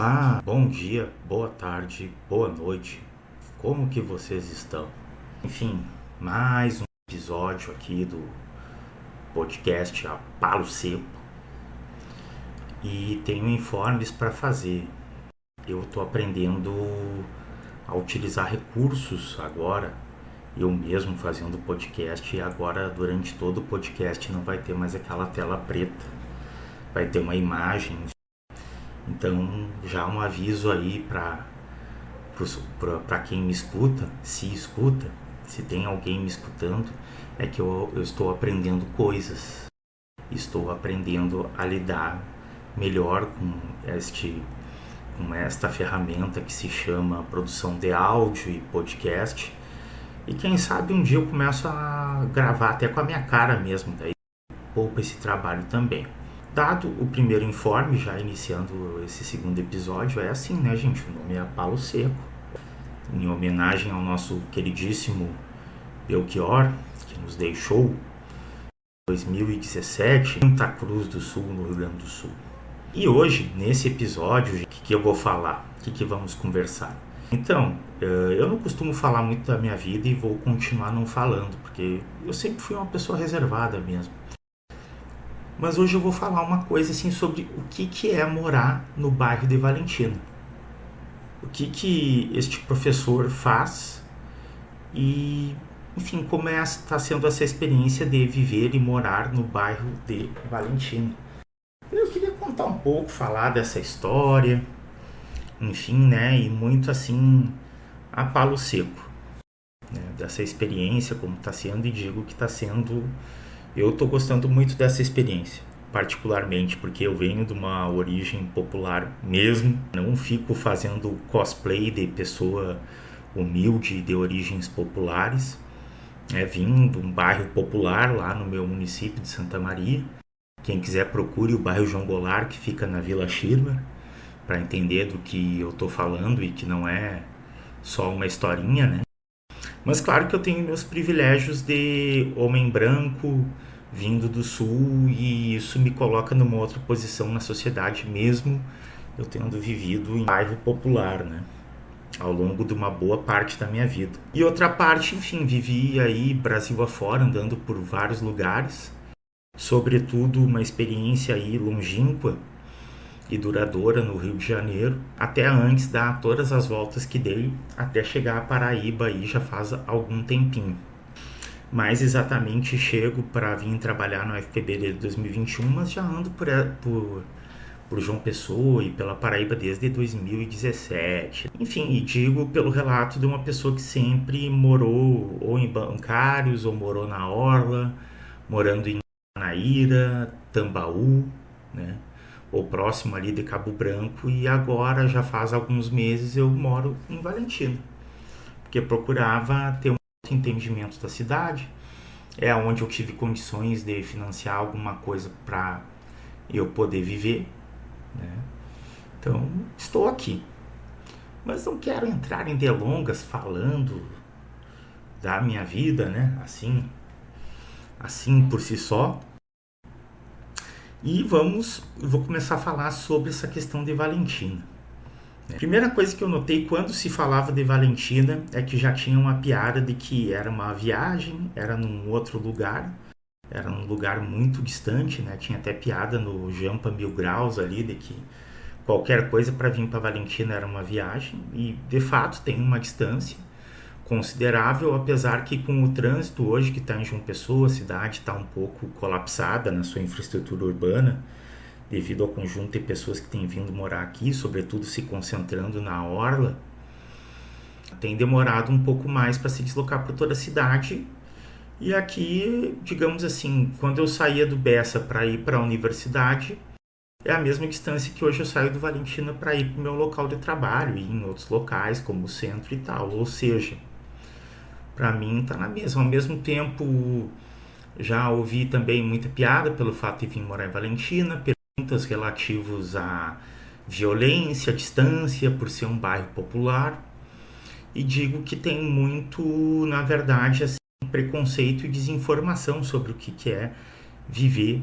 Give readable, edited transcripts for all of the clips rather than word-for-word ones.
Olá, bom dia, boa tarde, boa noite. Como que vocês estão? Enfim, mais um episódio aqui do podcast A Palo Seco e tenho informes para fazer. Eu estou aprendendo a utilizar recursos agora, eu mesmo fazendo podcast, e agora durante todo o podcast não vai ter mais aquela tela preta, vai ter uma imagem. Então já um aviso aí para quem me escuta, se tem alguém me escutando, é que eu estou aprendendo coisas, estou aprendendo a lidar melhor com esta ferramenta que se chama produção de áudio e podcast. E quem sabe um dia eu começo a gravar até com a minha cara mesmo, daí poupa esse trabalho também. Dado o primeiro informe, já iniciando esse segundo episódio, é assim, né, gente? O nome é Palo Seco, em homenagem ao nosso queridíssimo Belchior, que nos deixou em 2017 em Santa Cruz do Sul, no Rio Grande do Sul. E hoje, nesse episódio, o que eu vou falar? O que vamos conversar? Então, eu não costumo falar muito da minha vida e vou continuar não falando, porque eu sempre fui uma pessoa reservada mesmo. Mas hoje eu vou falar uma coisa assim sobre o que é morar no bairro de Valentina. O que este professor faz e, enfim, como está sendo essa experiência de viver e morar no bairro de Valentina. Eu queria contar um pouco, falar dessa história, enfim, né, e muito assim a palo seco, né, dessa experiência, como está sendo, e digo que está sendo. Eu estou gostando muito dessa experiência, particularmente porque eu venho de uma origem popular mesmo, não fico fazendo cosplay de pessoa humilde de origens populares. Vim de um bairro popular lá no meu município de Santa Maria. Quem quiser procure o bairro João Goulart, que fica na Vila Schirmer, para entender do que eu estou falando e que não é só uma historinha, né? Mas claro que eu tenho meus privilégios de homem branco, vindo do sul, e isso me coloca numa outra posição na sociedade, mesmo eu tendo vivido em bairro popular, né? Ao longo de uma boa parte da minha vida. E outra parte, enfim, vivi aí Brasil afora, andando por vários lugares, sobretudo uma experiência aí longínqua e duradoura no Rio de Janeiro, até antes dar todas as voltas que dei até chegar a Paraíba aí já faz algum tempinho. Mais exatamente chego para vir trabalhar no FPB desde 2021, mas já ando por João Pessoa e pela Paraíba desde 2017. Enfim, e digo pelo relato de uma pessoa que sempre morou ou em Bancários, ou morou na Orla, morando em Naíra, Tambaú, né? Ou próximo ali de Cabo Branco, e agora já faz alguns meses eu moro em Valentina, porque procurava ter um entendimento da cidade, é onde eu tive condições de financiar alguma coisa para eu poder viver, né? Então estou aqui, mas não quero entrar em delongas falando da minha vida, né? Assim por si só. E vou começar a falar sobre essa questão de Valentina. A primeira coisa que eu notei quando se falava de Valentina é que já tinha uma piada de que era uma viagem, era num outro lugar, era num lugar muito distante, né? Tinha até piada no Jampa Mil Graus ali de que qualquer coisa para vir para Valentina era uma viagem, e de fato tem uma distância considerável, apesar que com o trânsito hoje que está em João Pessoa, a cidade está um pouco colapsada na sua infraestrutura urbana, devido ao conjunto de pessoas que têm vindo morar aqui, sobretudo se concentrando na orla, tem demorado um pouco mais para se deslocar por toda a cidade. E aqui, digamos assim, quando eu saía do Bessa para ir para a universidade, é a mesma distância que hoje eu saio do Valentina para ir para o meu local de trabalho e em outros locais, como o centro e tal. Ou seja, para mim está na mesma. Ao mesmo tempo, já ouvi também muita piada pelo fato de vir morar em Valentina, perguntas relativas à violência, à distância, por ser um bairro popular. E digo que tem muito, na verdade, assim, preconceito e desinformação sobre o que é viver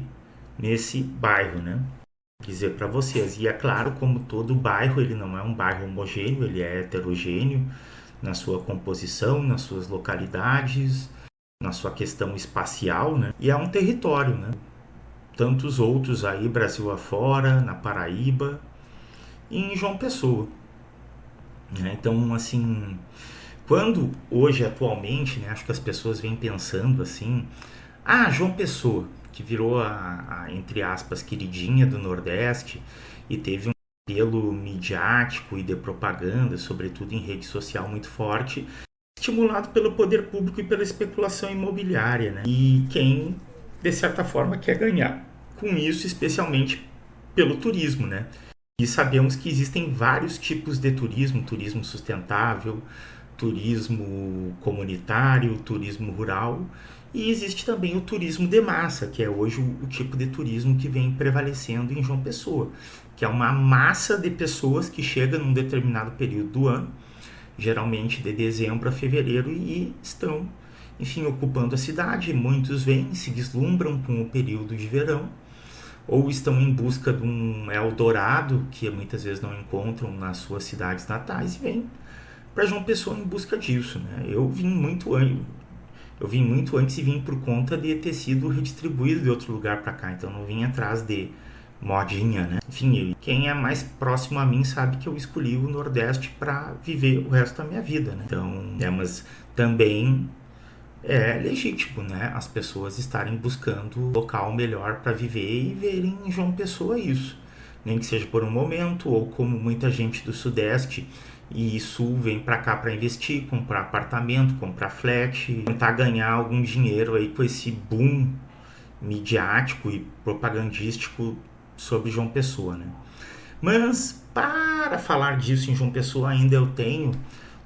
nesse bairro, né? dizer para vocês. E é claro, como todo bairro, ele não é um bairro homogêneo, ele é heterogêneo na sua composição, nas suas localidades, na sua questão espacial, né? E é um território, né? Tantos outros aí, Brasil afora, na Paraíba e em João Pessoa, né? Então, assim, quando hoje, atualmente, né, acho que as pessoas vêm pensando assim, João Pessoa, que virou entre aspas, queridinha do Nordeste e teve um apelo midiático e de propaganda, sobretudo em rede social, muito forte, estimulado pelo poder público e pela especulação imobiliária, né? E quem, de certa forma, quer ganhar com isso, especialmente pelo turismo, né? E sabemos que existem vários tipos de turismo, turismo sustentável, turismo comunitário, turismo rural, e existe também o turismo de massa, que é hoje o tipo de turismo que vem prevalecendo em João Pessoa, que é uma massa de pessoas que chega num determinado período do ano, geralmente de dezembro a fevereiro, e estão, enfim, ocupando a cidade. Muitos vêm, se deslumbram com o período de verão, ou estão em busca de um Eldorado, que muitas vezes não encontram nas suas cidades natais, e vêm para João Pessoa em busca disso, né? Eu vim muito antes e vim por conta de ter sido redistribuído de outro lugar para cá, então não vim atrás de modinha, né? Enfim, quem é mais próximo a mim sabe que eu escolhi o Nordeste para viver o resto da minha vida, né? Então, mas também é legítimo, né? As pessoas estarem buscando um local melhor para viver e verem em João Pessoa isso. Nem que seja por um momento, ou como muita gente do Sudeste e Sul vem para cá para investir, comprar apartamento, comprar flat, tentar ganhar algum dinheiro aí com esse boom midiático e propagandístico sobre João Pessoa, né? Mas para falar disso em João Pessoa ainda eu tenho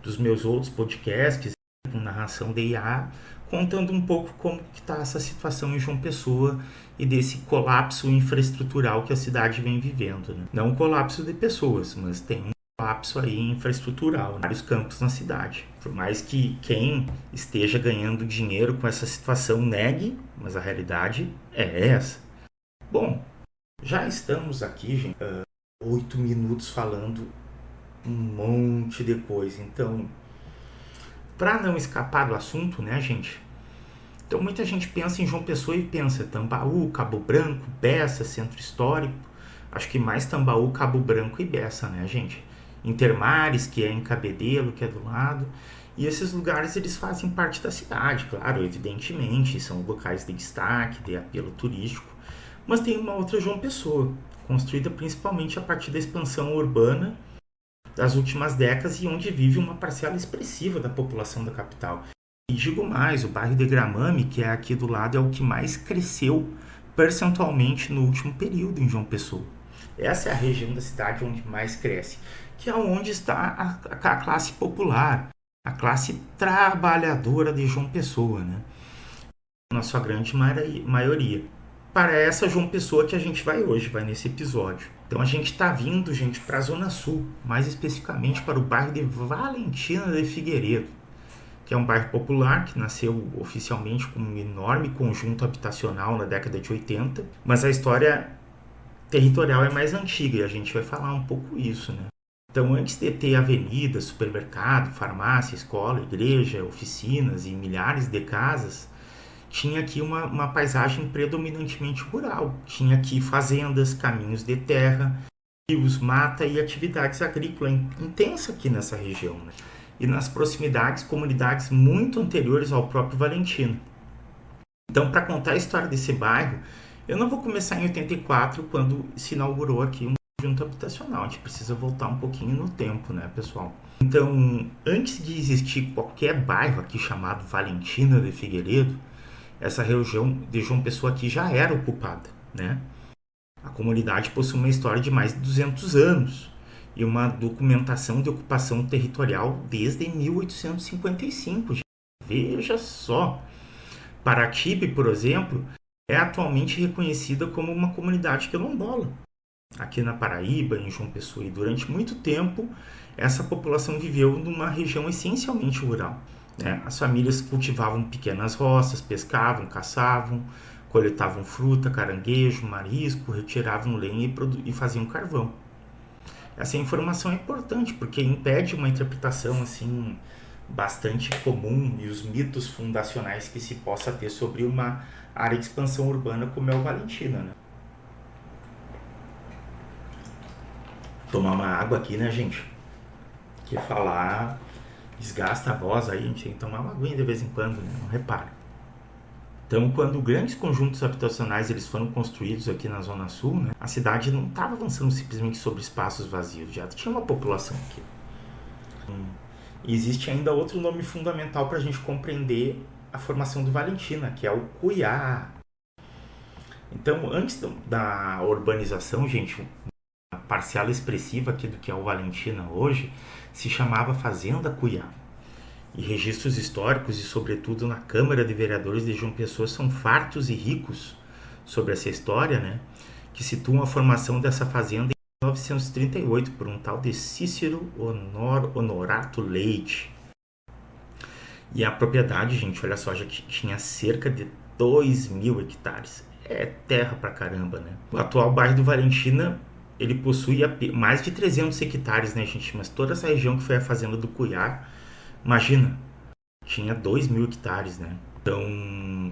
dos meus outros podcasts com narração de IA, contando um pouco como está essa situação em João Pessoa e desse colapso infraestrutural que a cidade vem vivendo, né? Não um colapso de pessoas, mas tem um colapso aí infraestrutural em vários campos na cidade. Por mais que quem esteja ganhando dinheiro com essa situação negue, mas a realidade é essa. Bom, já estamos aqui, gente, 8 minutos falando um monte de coisa. Então, para não escapar do assunto, né, gente? Então, muita gente pensa em João Pessoa e pensa Tambaú, Cabo Branco, Bessa, Centro Histórico. Acho que mais Tambaú, Cabo Branco e Bessa, né, gente? Intermares, que é em Cabedelo, que é do lado. E esses lugares, eles fazem parte da cidade, claro, evidentemente. São locais de destaque, de apelo turístico. Mas tem uma outra João Pessoa, construída principalmente a partir da expansão urbana das últimas décadas e onde vive uma parcela expressiva da população da capital. E digo mais, o bairro de Gramame, que é aqui do lado, é o que mais cresceu percentualmente no último período em João Pessoa. Essa é a região da cidade onde mais cresce, que é onde está a classe popular, a classe trabalhadora de João Pessoa, né? Na sua grande maioria. Para essa João Pessoa que a gente vai hoje, vai nesse episódio. Então a gente está vindo, gente, para a Zona Sul, mais especificamente para o bairro de Valentina de Figueiredo, que é um bairro popular que nasceu oficialmente como um enorme conjunto habitacional na década de 80, mas a história territorial é mais antiga e a gente vai falar um pouco isso, né? Então, antes de ter avenida, supermercado, farmácia, escola, igreja, oficinas e milhares de casas, tinha aqui uma paisagem predominantemente rural. Tinha aqui fazendas, caminhos de terra, rios, mata e atividades agrícolas intensas aqui nessa região, né? E nas proximidades, comunidades muito anteriores ao próprio Valentina. Então, para contar a história desse bairro, eu não vou começar em 84, quando se inaugurou aqui um conjunto habitacional. A gente precisa voltar um pouquinho no tempo, né, pessoal? Então, antes de existir qualquer bairro aqui chamado Valentina de Figueiredo, essa região de João Pessoa aqui já era ocupada, né? A comunidade possui uma história de mais de 200 anos e uma documentação de ocupação territorial desde 1855. Veja só! Paratibe, por exemplo, é atualmente reconhecida como uma comunidade quilombola. Aqui na Paraíba, em João Pessoa, e durante muito tempo, essa população viveu numa região essencialmente rural. As famílias cultivavam pequenas roças, pescavam, caçavam, coletavam fruta, caranguejo, marisco, retiravam lenha e faziam carvão. Essa informação é importante porque impede uma interpretação assim bastante comum e os mitos fundacionais que se possa ter sobre uma área de expansão urbana como é o Valentina, né? Tomar uma água aqui, né, gente? Que falar desgasta a voz aí, a gente tem que tomar uma aguinha de vez em quando, né? Não repara. Então, quando grandes conjuntos habitacionais eles foram construídos aqui na Zona Sul, né, a cidade não estava avançando simplesmente sobre espaços vazios, já tinha uma população aqui. E existe ainda outro nome fundamental para a gente compreender a formação do Valentina, que é o Cuiá. Então, antes da urbanização, gente, a parcela expressiva aqui do que é o Valentina hoje se chamava Fazenda Cuiá. E registros históricos e, sobretudo, na Câmara de Vereadores de João Pessoa são fartos e ricos sobre essa história, né? Que situam a formação dessa fazenda em 1938 por um tal de Cícero Honorato Leite. E a propriedade, gente, olha só, já tinha cerca de 2.000 hectares. É terra pra caramba, né? O atual bairro do Valentina, ele possui mais de 300 hectares, né, gente? Mas toda essa região que foi a fazenda do Cuiá, imagina, tinha 2.000 hectares, né? Então,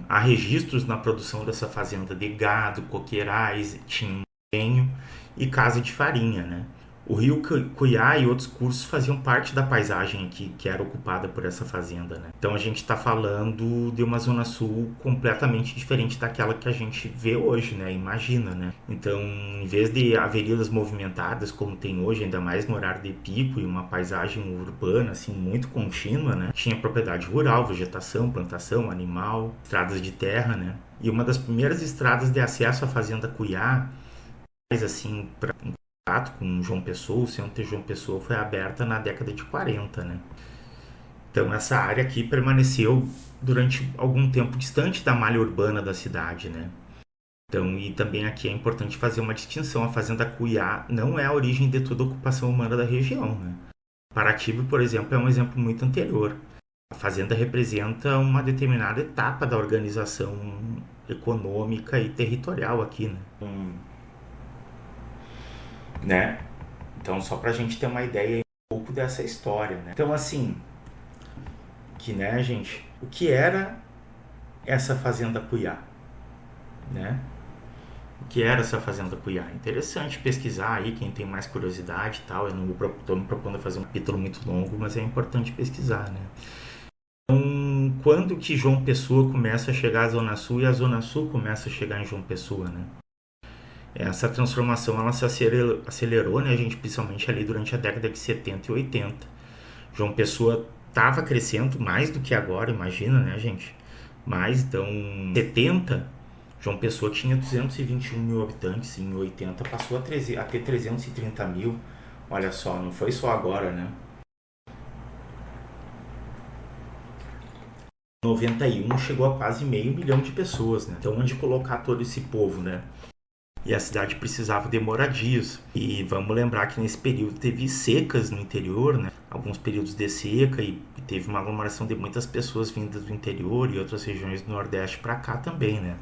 há registros na produção dessa fazenda de gado, coqueirais, tinha engenho e casa de farinha, né? O rio Cuiá e outros cursos faziam parte da paisagem aqui, que era ocupada por essa fazenda, né? Então a gente está falando de uma zona sul completamente diferente daquela que a gente vê hoje, né? Imagina, né? Então, em vez de avenidas movimentadas como tem hoje, ainda mais no horário de pico e uma paisagem urbana assim muito contínua, né? Tinha propriedade rural, vegetação, plantação, animal, estradas de terra, né? E uma das primeiras estradas de acesso à fazenda Cuiá, assim, para com João Pessoa, o centro de João Pessoa foi aberta na década de 40, né? Então essa área aqui permaneceu durante algum tempo distante da malha urbana da cidade, né? Então, e também aqui é importante fazer uma distinção. A fazenda Cuiá não é a origem de toda a ocupação humana da região, né? Paraty, por exemplo, é um exemplo muito anterior. A fazenda representa uma determinada etapa da organização econômica e territorial aqui, né? Então, só pra gente ter uma ideia um pouco dessa história, né? Então, assim, que, né, gente, o que era essa fazenda Cuiá, né? O que era essa fazenda Cuiá? Interessante pesquisar aí, quem tem mais curiosidade e tal. Eu não estou me propondo a fazer um capítulo muito longo, mas é importante pesquisar, né? Então, quando que João Pessoa começa a chegar à Zona Sul e a Zona Sul começa a chegar em João Pessoa, né? Essa transformação ela se acelerou, né, gente, principalmente ali durante a década de 70 e 80. João Pessoa estava crescendo mais do que agora, imagina, né, gente? Mas, então, em 70, João Pessoa tinha 221 mil habitantes, em 80 passou a ter 330 mil. Olha só, não foi só agora, né? Em 91 chegou a quase 500 mil de pessoas, né? Então, onde colocar todo esse povo, né? E a cidade precisava de moradias. E vamos lembrar que nesse período teve secas no interior, né? Alguns períodos de seca e teve uma aglomeração de muitas pessoas vindas do interior e outras regiões do Nordeste para cá também, né?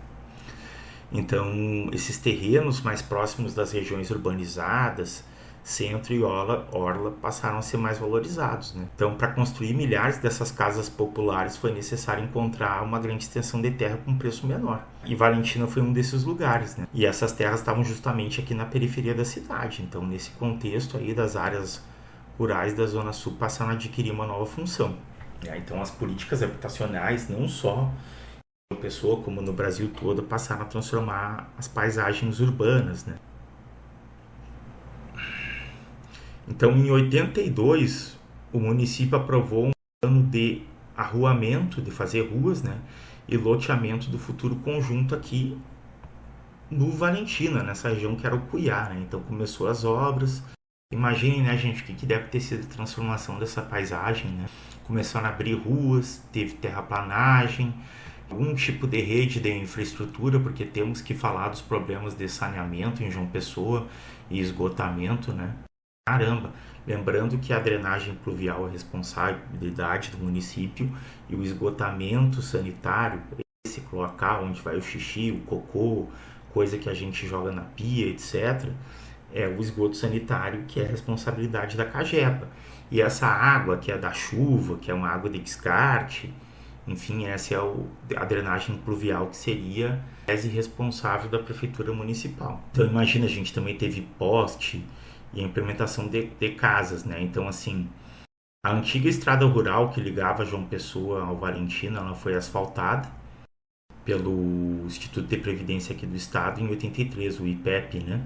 Então, esses terrenos mais próximos das regiões urbanizadas, centro e orla passaram a ser mais valorizados, né? Então, para construir milhares dessas casas populares foi necessário encontrar uma grande extensão de terra com preço menor. E Valentina foi um desses lugares, né? E essas terras estavam justamente aqui na periferia da cidade. Então, nesse contexto aí das áreas rurais da Zona Sul passaram a adquirir uma nova função. Então, as políticas habitacionais, não só em Pessoa, como no Brasil todo, passaram a transformar as paisagens urbanas, né? Então, em 82, o município aprovou um plano de arruamento, de fazer ruas, né, e loteamento do futuro conjunto aqui no Valentina, nessa região que era o Cuiá, né? Então, começou as obras. Imaginem, né, gente, o que deve ter sido a transformação dessa paisagem, né? Começaram a abrir ruas, teve terraplanagem, algum tipo de rede de infraestrutura, porque temos que falar dos problemas de saneamento em João Pessoa e esgotamento, né? Caramba, lembrando que a drenagem pluvial é responsabilidade do município e o esgotamento sanitário, esse cloacal, onde vai o xixi, o cocô, coisa que a gente joga na pia, etc., é o esgoto sanitário, que é responsabilidade da Cagepa. E essa água, que é da chuva, que é uma água de descarte, enfim, essa é a drenagem pluvial, que seria a tese responsável da prefeitura municipal. Então imagina, a gente também teve poste e a implementação de casas, né? Então assim, a antiga estrada rural que ligava João Pessoa ao Valentina, ela foi asfaltada pelo Instituto de Previdência aqui do Estado em 83, o IPEP, né?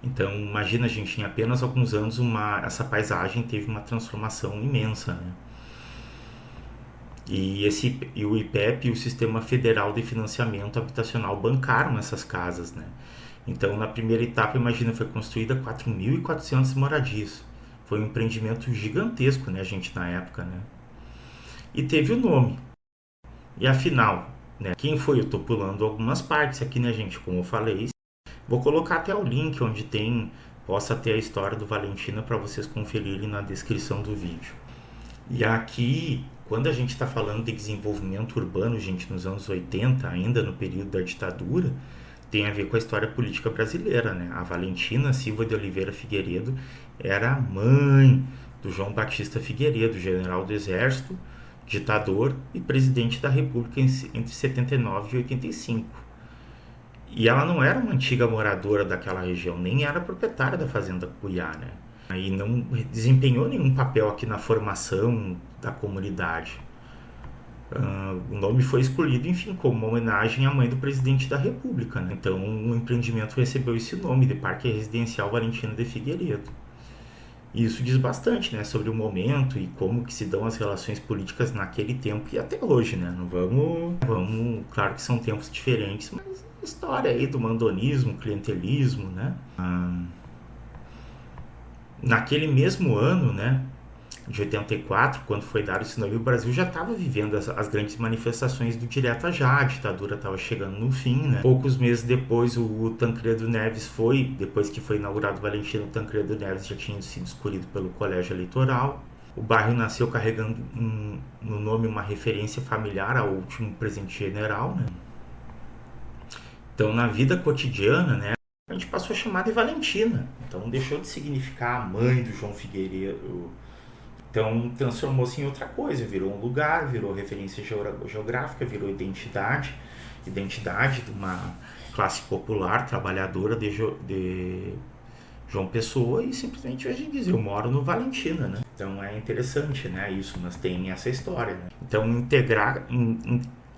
Então, imagina, a gente, em apenas alguns anos, essa paisagem teve uma transformação imensa, né? E o IPEP e o Sistema Federal de Financiamento Habitacional bancaram essas casas, né? Então, na primeira etapa, imagina, foi construída 4.400 moradias. Foi um empreendimento gigantesco, né, gente, na época, né? E teve o nome. E afinal, né, quem foi? Eu tô pulando algumas partes aqui, né, gente, como eu falei. Vou colocar até o link onde possa ter a história do Valentina para vocês conferirem na descrição do vídeo. E aqui, quando a gente está falando de desenvolvimento urbano, gente, nos anos 80, ainda no período da ditadura, tem a ver com a história política brasileira, né? A Valentina Silva de Oliveira Figueiredo era a mãe do João Batista Figueiredo, general do Exército, ditador e presidente da República entre 79 e 85. E ela não era uma antiga moradora daquela região, nem era proprietária da fazenda Cuiá, né? E não desempenhou nenhum papel aqui na formação da comunidade. O nome foi escolhido, enfim, como uma homenagem à mãe do presidente da República, né? Então o empreendimento recebeu esse nome de Parque Residencial Valentina de Figueiredo. E isso diz bastante, né, sobre o momento e como que se dão as relações políticas naquele tempo e até hoje, né? Não vamos, claro que são tempos diferentes, mas a história aí do mandonismo, clientelismo, né? Naquele mesmo ano, né, de 84, quando foi dado esse nome, o Brasil já estava vivendo as grandes manifestações do Direta Já, a ditadura estava chegando no fim, né? Poucos meses depois, o Tancredo Neves depois que foi inaugurado o Valentina, o Tancredo Neves já tinha sido escolhido pelo colégio eleitoral. O bairro nasceu carregando no nome uma referência familiar ao último presidente general, né? Então, na vida cotidiana, né, a gente passou a chamar de Valentina. Então, deixou de significar a mãe do João Figueiredo. Então, transformou-se em outra coisa. Virou um lugar, virou referência geográfica, virou identidade de uma classe popular, trabalhadora de João Pessoa, e simplesmente hoje diz, eu moro no Valentina, né? Então, é interessante, né, isso, mas tem essa história, né? Então, integrar...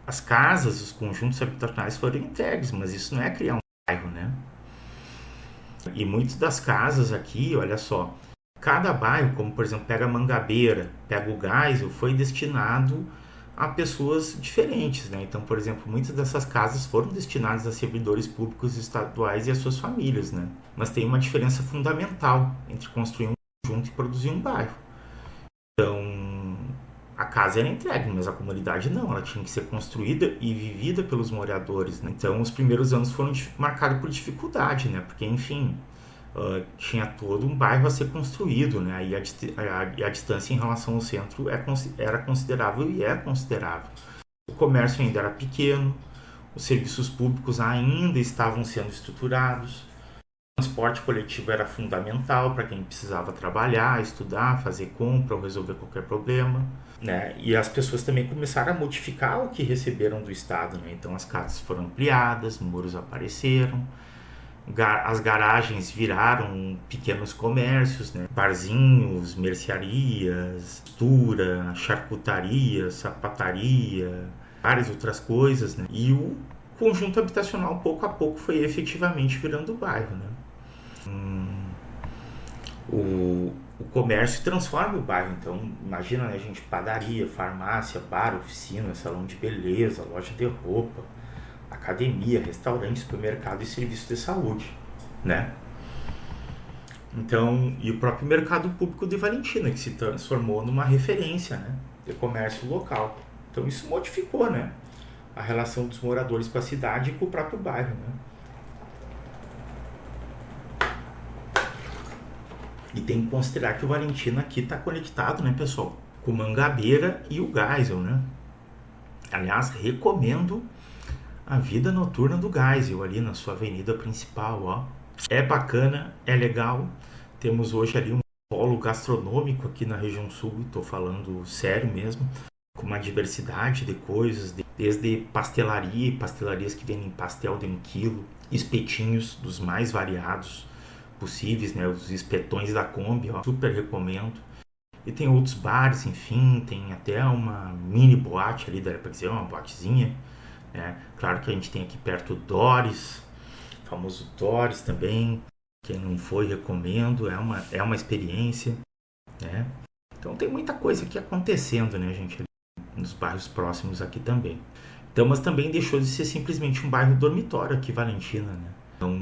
as casas, os conjuntos habitacionais foram entregues, mas isso não é criar um bairro, né? E muitas das casas aqui, olha só, cada bairro, como por exemplo, pega a Mangabeira, pega o Geisel, foi destinado a pessoas diferentes, né? Então, por exemplo, muitas dessas casas foram destinadas a servidores públicos estaduais e as suas famílias, né? Mas tem uma diferença fundamental entre construir um conjunto e produzir um bairro. Então, a casa era entregue, mas a comunidade não, ela tinha que ser construída e vivida pelos moradores, né? Então, os primeiros anos foram marcados por dificuldade, né? Porque, enfim, tinha todo um bairro a ser construído, né? E a distância em relação ao centro era considerável e é considerável. O comércio ainda era pequeno, os serviços públicos ainda estavam sendo estruturados, o transporte coletivo era fundamental para quem precisava trabalhar, estudar, fazer compra ou resolver qualquer problema, né? E as pessoas também começaram a modificar o que receberam do Estado, né? Então as casas foram ampliadas, muros apareceram, as garagens viraram pequenos comércios, né? Barzinhos, mercearias, costura, charcutaria, sapataria, várias outras coisas, né? E o conjunto habitacional pouco a pouco foi efetivamente virando bairro, né? O comércio transforma o bairro, então imagina, né, gente, padaria, farmácia, bar, oficina, salão de beleza, loja de roupa, academia, restaurante, supermercado e serviço de saúde, né? Então, e o próprio mercado público de Valentina, que se transformou numa referência, né, de comércio local. Então isso modificou, né, a relação dos moradores com a cidade e com o próprio bairro, né? E tem que considerar que o Valentina aqui está conectado, né, pessoal, com o Mangabeira e o Geisel, né? Aliás, recomendo a vida noturna do Geisel ali na sua avenida principal, ó. É bacana, é legal. Temos hoje ali um polo gastronômico aqui na região sul, estou falando sério mesmo, com uma diversidade de coisas, desde pastelaria, pastelarias que vendem pastel de 1 quilo, espetinhos dos mais variados possíveis, né? Os espetões da Kombi, ó, super recomendo. E tem outros bares, enfim, tem até uma mini boate ali, dá pra dizer, uma boatezinha, né? Claro que a gente tem aqui perto o Doris, o famoso Doris também. Quem não foi, recomendo, é uma experiência, né? Então tem muita coisa aqui acontecendo, né, gente, nos bairros próximos aqui também. Então, mas também deixou de ser simplesmente um bairro dormitório aqui, Valentina, né? Então,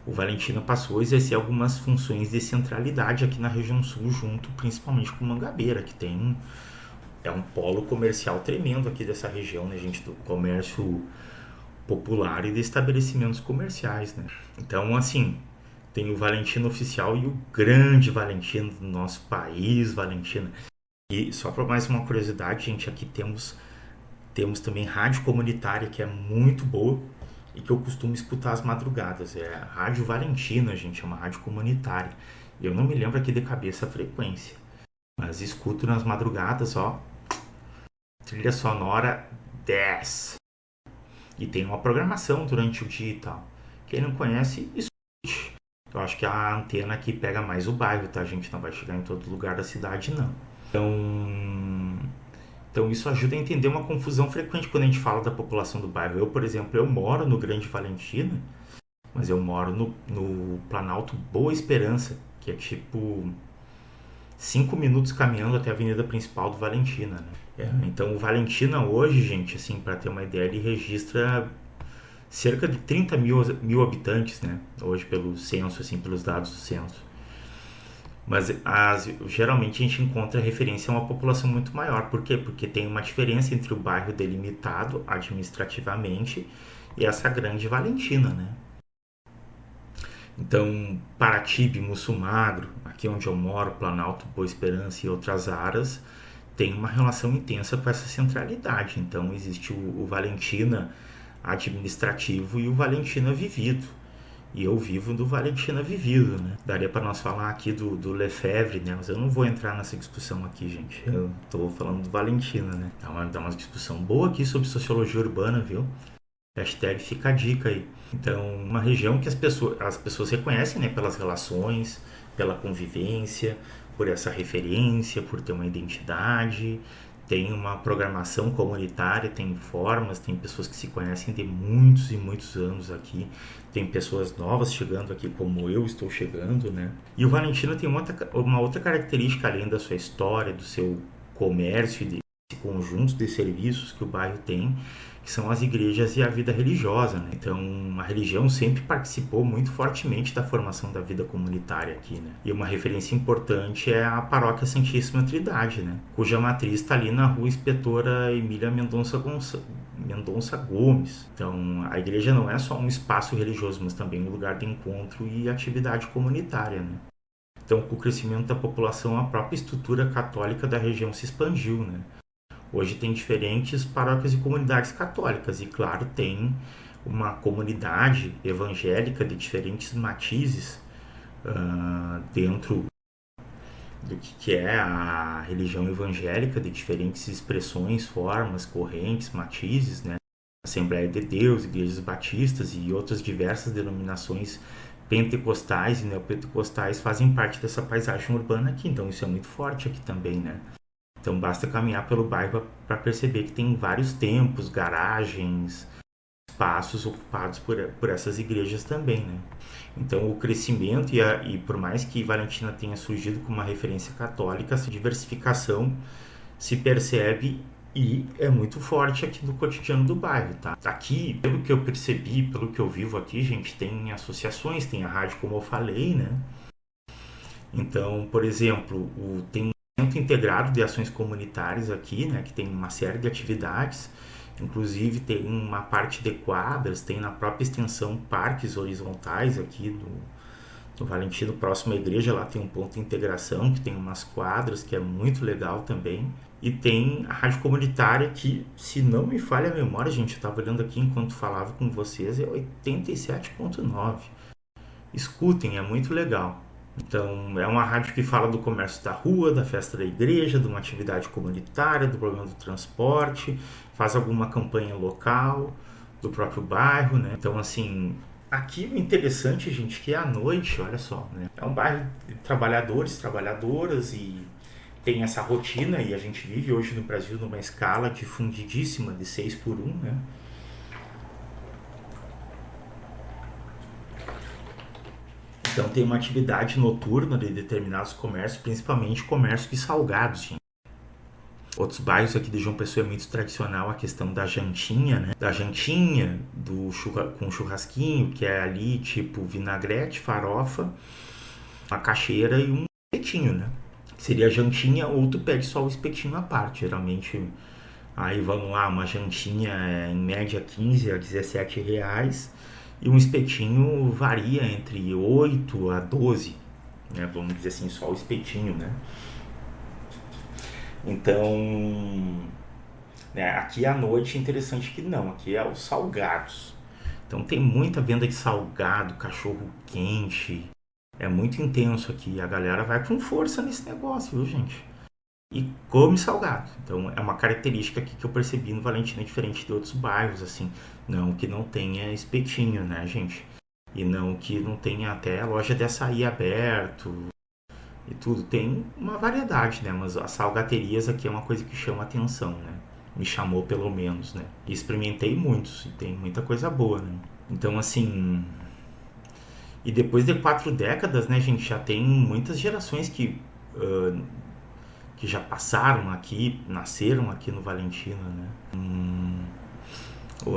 o Valentina passou a exercer algumas funções de centralidade aqui na região sul, junto principalmente com Mangabeira, que tem um polo comercial tremendo aqui dessa região, né, gente, do comércio popular e de estabelecimentos comerciais, né? Então, assim, tem o Valentina oficial e o grande Valentina do nosso país, Valentina. E só para mais uma curiosidade, gente, aqui temos também rádio comunitária, que é muito boa e que eu costumo escutar às madrugadas. É a Rádio Valentina, gente, é uma rádio comunitária. Eu não me lembro aqui de cabeça a frequência, mas escuto nas madrugadas, ó, trilha sonora 10. E tem uma programação durante o dia e tal. Quem não conhece, escute. Eu acho que a antena aqui pega mais o bairro, tá? A gente não vai chegar em todo lugar da cidade, não. Então isso ajuda a entender uma confusão frequente quando a gente fala da população do bairro. Eu, por exemplo, eu moro no Grande Valentina, mas eu moro no Planalto Boa Esperança, que é tipo 5 minutos caminhando até a avenida principal do Valentina, né? Então o Valentina hoje, gente, assim, para ter uma ideia, ele registra cerca de 30 mil habitantes, né? Hoje pelo censo, assim, pelos dados do censo. Mas geralmente a gente encontra referência a uma população muito maior. Por quê? Porque tem uma diferença entre o bairro delimitado administrativamente e essa grande Valentina, né? Então, Paratibe, Mussumagro, aqui onde eu moro, Planalto, Boa Esperança e outras áreas, tem uma relação intensa com essa centralidade. Então, existe o Valentina administrativo e o Valentina vivido. E eu vivo do Valentina vivido, né? Daria para nós falar aqui do Lefebvre, né? Mas eu não vou entrar nessa discussão aqui, gente. Eu tô falando do Valentina, né? Dá uma discussão boa aqui sobre sociologia urbana, viu? Hashtag fica a dica aí. Então, uma região que as pessoas reconhecem, né? Pelas relações, pela convivência, por essa referência, por ter uma identidade. Tem uma programação comunitária, tem formas, tem pessoas que se conhecem de muitos e muitos anos aqui, tem pessoas novas chegando aqui como eu estou chegando, né? E o Valentina tem uma outra característica além da sua história, do seu comércio e desse conjunto de serviços que o bairro tem, que são as igrejas e a vida religiosa, né? Então, a religião sempre participou muito fortemente da formação da vida comunitária aqui, né? E uma referência importante é a Paróquia Santíssima Trindade, né? Cuja matriz está ali na Rua Inspetora Emília Mendonça Gomes. Então, a igreja não é só um espaço religioso, mas também um lugar de encontro e atividade comunitária, né? Então, com o crescimento da população, a própria estrutura católica da região se expandiu, né? Hoje tem diferentes paróquias e comunidades católicas e, claro, tem uma comunidade evangélica de diferentes matizes dentro do que é a religião evangélica, de diferentes expressões, formas, correntes, matizes, né? Assembleia de Deus, igrejas batistas e outras diversas denominações pentecostais e neopentecostais fazem parte dessa paisagem urbana aqui, então isso é muito forte aqui também, né? Então basta caminhar pelo bairro para perceber que tem vários templos, garagens, espaços ocupados por essas igrejas também, né? Então o crescimento e por mais que Valentina tenha surgido como uma referência católica, essa diversificação se percebe e é muito forte aqui no cotidiano do bairro, tá? Aqui, pelo que eu percebi, pelo que eu vivo aqui, gente, tem associações, tem a rádio como eu falei, né? Então, por exemplo, tem Centro Integrado de Ações Comunitárias aqui, né, que tem uma série de atividades, inclusive tem uma parte de quadras, tem na própria extensão parques horizontais aqui No Valentino, próximo à igreja, lá tem um ponto de integração, que tem umas quadras, que é muito legal também. E tem a rádio comunitária que, se não me falha a memória, gente, eu estava olhando aqui enquanto falava com vocês, é 87.9. Escutem, é muito legal. Então, é uma rádio que fala do comércio da rua, da festa da igreja, de uma atividade comunitária, do problema do transporte, faz alguma campanha local, do próprio bairro, né? Então, assim, aqui o interessante, gente, que é à noite, olha só, né? É um bairro de trabalhadores, trabalhadoras e tem essa rotina e a gente vive hoje no Brasil numa escala difundidíssima de 6 por 1, né? Então tem uma atividade noturna de determinados comércios, principalmente comércio de salgados, gente. Outros bairros aqui de João Pessoa é muito tradicional a questão da jantinha, né? Da jantinha com churrasquinho, que é ali tipo vinagrete, farofa, uma cacheira e um espetinho, né? Seria a jantinha ou tu pede só o espetinho à parte. Geralmente, aí vamos lá, uma jantinha é em média 15 a 17 reais e um espetinho varia entre 8 a 12, né? Vamos dizer assim, só o espetinho, né? Então, né, aqui à noite é interessante que não, aqui é os salgados. Então tem muita venda de salgado, cachorro quente. É muito intenso aqui. A galera vai com força nesse negócio, viu, gente? E come salgado. Então é uma característica aqui que eu percebi no Valentina diferente de outros bairros, assim. Não que não tenha espetinho, né, gente? E não que não tenha até loja de açaí aberto e tudo. Tem uma variedade, né? Mas as salgaterias aqui é uma coisa que chama atenção, né? Me chamou pelo menos, né? E experimentei muitos e tem muita coisa boa, né? Então, assim... E depois de 4 décadas, né, gente, já tem muitas gerações que já passaram aqui, nasceram aqui no Valentina, né?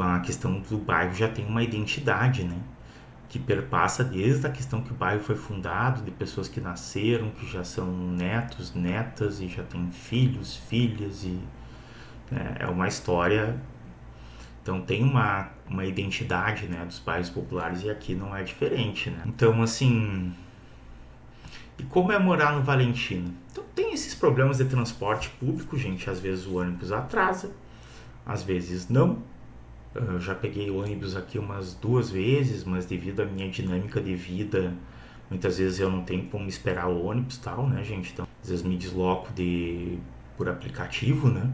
A questão do bairro já tem uma identidade, né? Que perpassa desde a questão que o bairro foi fundado, de pessoas que nasceram, que já são netos, netas e já têm filhos, filhas e né, é uma história. Então tem uma identidade, né, dos bairros populares e aqui não é diferente, né? Então assim, e como é morar no Valentina? Então tem esses problemas de transporte público, gente. Às vezes o ônibus atrasa, às vezes não. Eu já peguei ônibus aqui umas 2 vezes, mas devido à minha dinâmica de vida, muitas vezes eu não tenho como esperar o ônibus e tal, né, gente? Então, às vezes me desloco por aplicativo, né?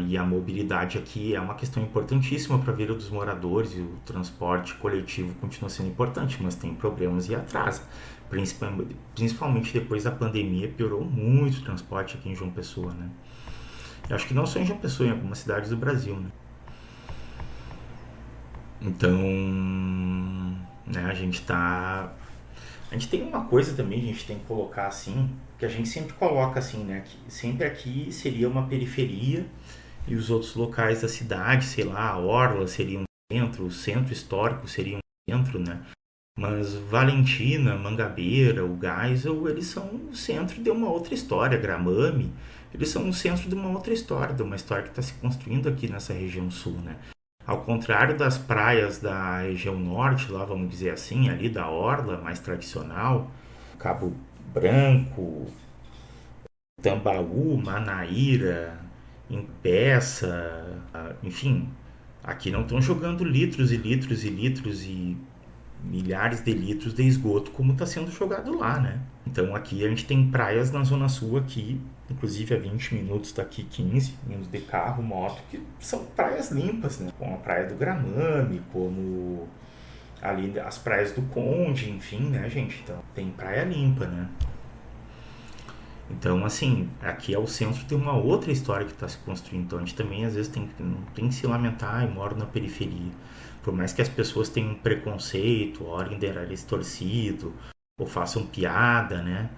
E a mobilidade aqui é uma questão importantíssima para a vida dos moradores e o transporte coletivo continua sendo importante, mas tem problemas e atrasa. Principalmente depois da pandemia, piorou muito o transporte aqui em João Pessoa, né? Eu acho que não só em João Pessoa, em algumas cidades do Brasil, né? Então, né, a gente tem uma coisa também, a gente tem que colocar assim, que a gente sempre coloca assim, né, que sempre aqui seria uma periferia e os outros locais da cidade, sei lá, a Orla seria um centro, o centro histórico seria um centro, né? Mas Valentina, Mangabeira, o Geisel, eles são o centro de uma outra história, Gramame, eles são o centro de uma outra história, de uma história que está se construindo aqui nessa região sul, né? Ao contrário das praias da região norte, lá vamos dizer assim, ali da Orla, mais tradicional, Cabo Branco, Tambaú, Manaíra, Impeça, enfim, aqui não estão jogando litros e litros e litros e milhares de litros de esgoto como está sendo jogado lá, né? Então aqui a gente tem praias na Zona Sul aqui, inclusive a 20 minutos daqui, 15 minutos de carro, moto, que são praias limpas, né? Como a praia do Gramame, como ali as praias do Conde, enfim, né, gente? Então tem praia limpa, né? Então, assim, aqui é o centro de uma outra história que está se construindo. Então, a gente também, às vezes, não tem que se lamentar e mora na periferia. Por mais que as pessoas tenham preconceito, olhem de nariz torcido, ou façam piada, né?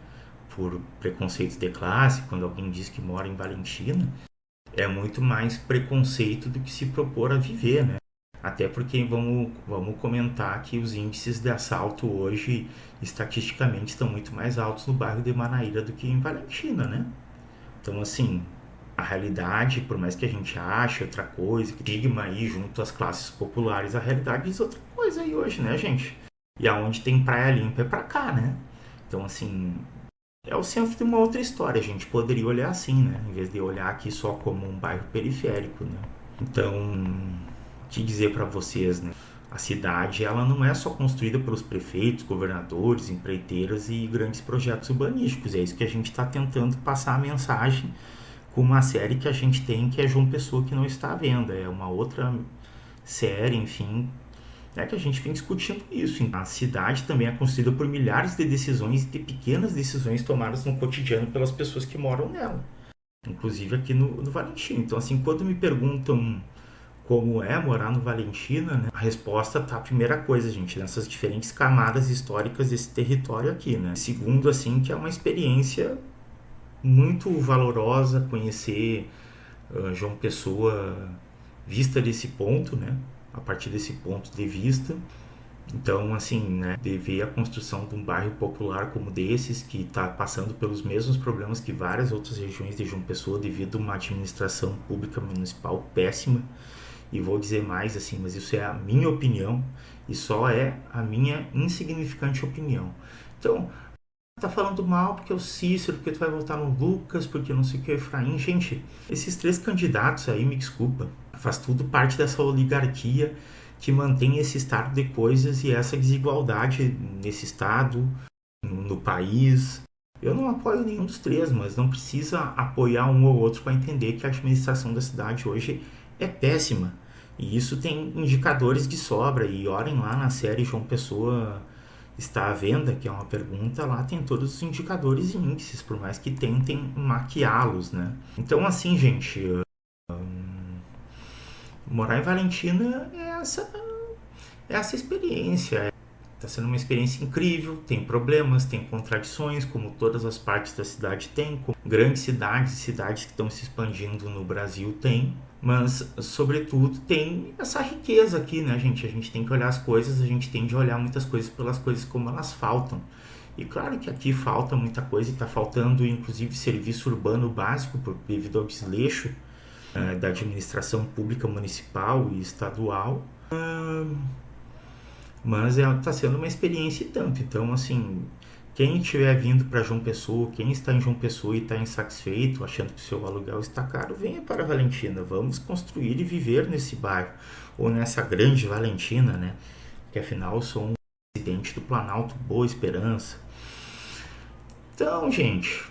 Por preconceitos de classe, quando alguém diz que mora em Valentina, é muito mais preconceito do que se propor a viver, né? Até porque vamos comentar que os índices de assalto hoje, estatisticamente, estão muito mais altos no bairro de Manaíra do que em Valentina, né? Então, assim, a realidade, por mais que a gente ache outra coisa, que estigma aí junto às classes populares, a realidade diz outra coisa aí hoje, né, gente? E aonde tem praia limpa é pra cá, né? Então, assim, é o centro de uma outra história. A gente poderia olhar assim, né? Em vez de olhar aqui só como um bairro periférico, né? Então, o que dizer para vocês, né? A cidade, ela não é só construída pelos prefeitos, governadores, empreiteiras e grandes projetos urbanísticos. É isso que a gente está tentando passar a mensagem com uma série que a gente tem, que é João Pessoa que não está à venda. É uma outra série, enfim, é que a gente vem discutindo isso. A cidade também é construída por milhares de decisões, de pequenas decisões tomadas no cotidiano pelas pessoas que moram nela, inclusive aqui no Valentim. Então, assim, quando me perguntam como é morar no Valentina, né, a resposta tá a primeira coisa, gente, nessas diferentes camadas históricas desse território aqui, né? Segundo, assim, que é uma experiência muito valorosa conhecer João Pessoa vista desse ponto, né? A partir desse ponto de vista. Então, assim, né, de ver a construção de um bairro popular como desses, que está passando pelos mesmos problemas que várias outras regiões de João Pessoa devido a uma administração pública municipal péssima. E vou dizer mais, assim, mas isso é a minha opinião e só é a minha insignificante opinião. Então, tá falando mal porque é o Cícero, porque tu vai votar no Lucas, porque não sei o que é o Efraim. Gente, esses três candidatos aí, me desculpa, faz tudo parte dessa oligarquia que mantém esse estado de coisas e essa desigualdade nesse estado, no país. Eu não apoio nenhum dos três, mas não precisa apoiar um ou outro para entender que a administração da cidade hoje é péssima. E isso tem indicadores de sobra. E olhem lá na série João Pessoa está à venda, que é uma pergunta, lá tem todos os indicadores e índices, por mais que tentem maquiá-los, né? Então, assim, gente, morar em Valentina é essa experiência. Está sendo uma experiência incrível, tem problemas, tem contradições, como todas as partes da cidade têm, como grandes cidades e cidades que estão se expandindo no Brasil têm, mas, sobretudo, tem essa riqueza aqui, né, gente? A gente tem que olhar as coisas, a gente tem de olhar muitas coisas pelas coisas como elas faltam. E claro que aqui falta muita coisa, e está faltando, inclusive, serviço urbano básico devido ao desleixo da administração pública municipal e estadual. Mas está sendo uma experiência e tanto. Então, assim, quem estiver vindo para João Pessoa, quem está em João Pessoa e está insatisfeito, achando que o seu aluguel está caro, venha para Valentina. Vamos construir e viver nesse bairro, ou nessa grande Valentina, né? Que afinal eu sou um residente do Planalto Boa Esperança. Então, gente,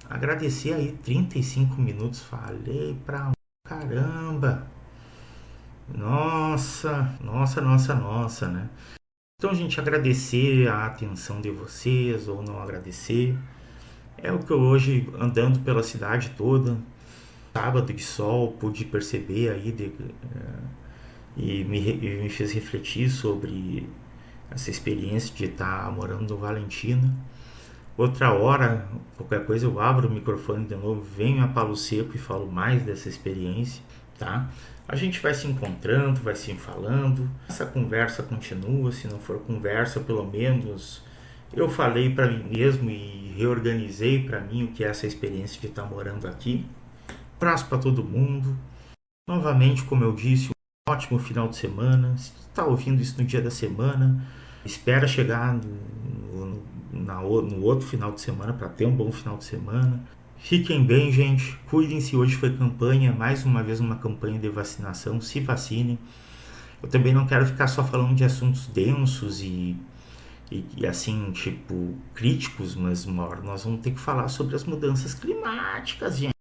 agradecer aí 35 minutos, falei pra caramba. Nossa, né? Então, gente, agradecer a atenção de vocês ou não agradecer. É o que eu hoje, andando pela cidade toda, sábado de sol, pude perceber aí e me fez refletir sobre essa experiência de estar morando no Valentina. Outra hora, qualquer coisa, eu abro o microfone de novo, venho a Palo Seco e falo mais dessa experiência, tá? A gente vai se encontrando, vai se falando, essa conversa continua, se não for conversa, pelo menos eu falei para mim mesmo e reorganizei para mim o que é essa experiência de estar morando aqui. Abraço para todo mundo. Novamente, como eu disse, um ótimo final de semana. Se tu está ouvindo isso no dia da semana, espera chegar no outro final de semana para ter um bom final de semana. Fiquem bem, gente. Cuidem-se. Hoje foi campanha, mais uma vez uma campanha de vacinação. Se vacinem. Eu também não quero ficar só falando de assuntos densos e assim, tipo, críticos, mas uma hora nós vamos ter que falar sobre as mudanças climáticas, gente.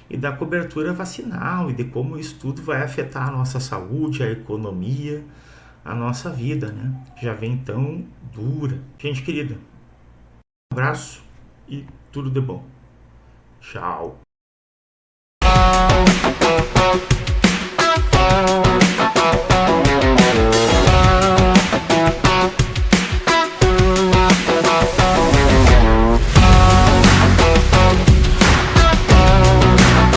E da cobertura vacinal e de como isso tudo vai afetar a nossa saúde, a economia, a nossa vida, né? Já vem tão dura. Gente querida, um abraço e tudo de bom. Tchau.